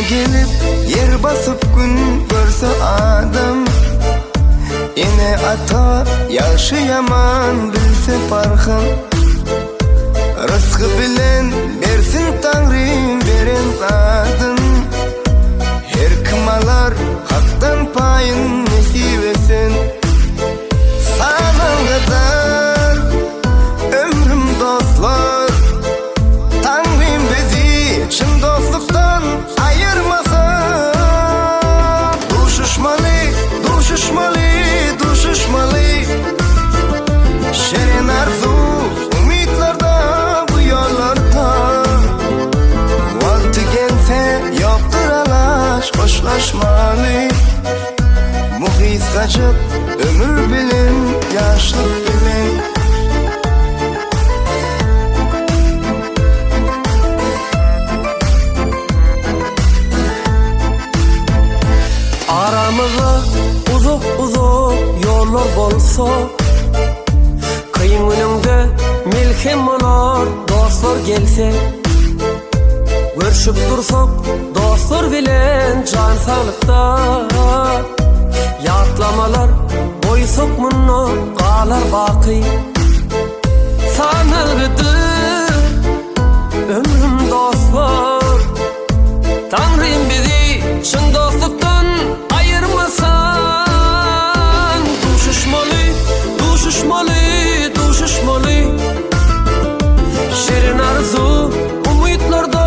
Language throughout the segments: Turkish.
gelip yer basıp gün görse adam, ene ata yaşı yaman bilse parkın. Rızkı bilen bersin Tanrım beren adın. Her kımalar haktan payın nesip etsin. Sana kadar ömrüm dostlar, Tanrım bizi çın dostluktan ayırmasın. Düşüşmalı, düşüşmalı, düşüşmalı. Şerin arzu umutlarda bu yollarda. Vakti gelse yoktur alaş hoşlaşmalı. Muhis kaçıp ömür bilin, yaşlık bilin. Aramıza uzak uzak yollar bolsa, kıyımınımda milkim olar dostlar gelse. Görüşüp dursak dostlar bilen can sağlıkta. Yatlamalar boy sokmunna qalar baqi. Sanılgıdır ömrüm dostlar, Tanrım bizi çın dostluktan ayırmasan. Düşüşmalı, düşüşmalı, düşüşmalı. Şirin arzu umutlarda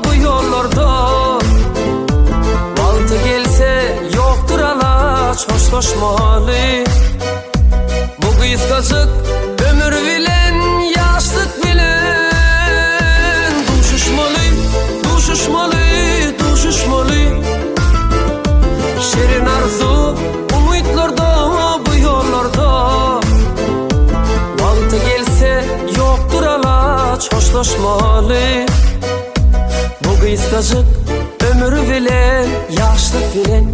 bu yollarda. Vakti gelse yoktur alaç hoşlaşmalı. Bu kıskacık ömür bilen, yaşlık bilen. Düşüşmalı, düşüşmalı, düşüşmalı. Şirin arzu umutlarda bu yollarda. Vakti gelse yoktur alaç hoşlaşmalı. Bu kıskacık ömür bilen, yaşlık bilen.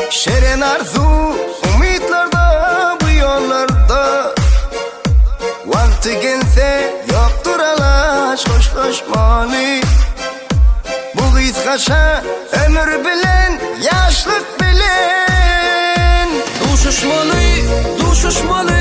Şerin arzu umutlarda bu yollarda. Vakti gelse yoktur alaş hoşlaşmalı. Bu kıskaça ömür bilen, yaşlık bilen. Düşüşmalı, düşüşmalı,